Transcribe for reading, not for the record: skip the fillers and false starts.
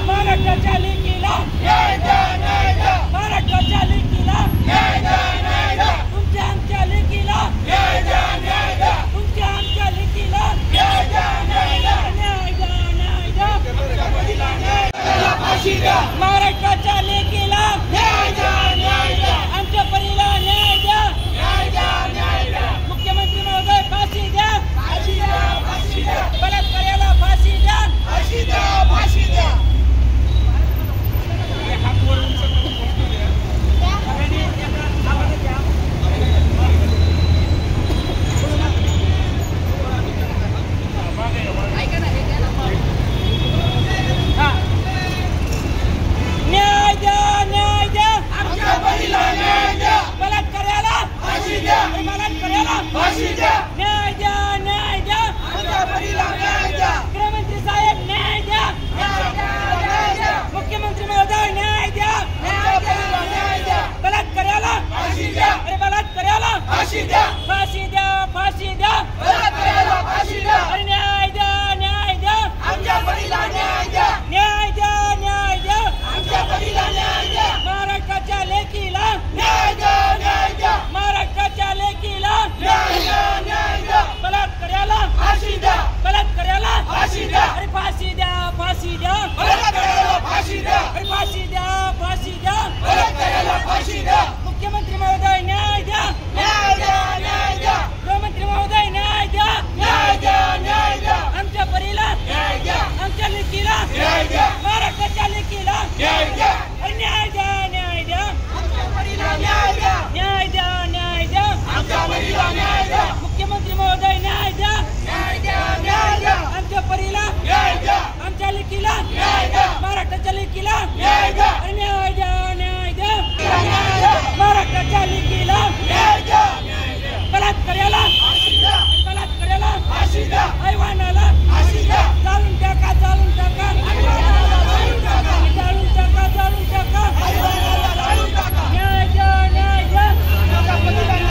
महाराष्ट्राच्या लेकीला महाराष्ट्राच्या लेकीला तुमच्या आमच्या लेकीला तुमच्या आमच्या लेकीला महाराष्ट्राच्या लेकीला आमच्या परीला न्याय द्या मुख्यमंत्री महोदय फाशी द्या बलात्कार्याला फाशी द्या गृहमंत्री साहेब न्याय द्या मुख्यमंत्री महोदय न्याय द्या बलात्कार्याला फाशी द्या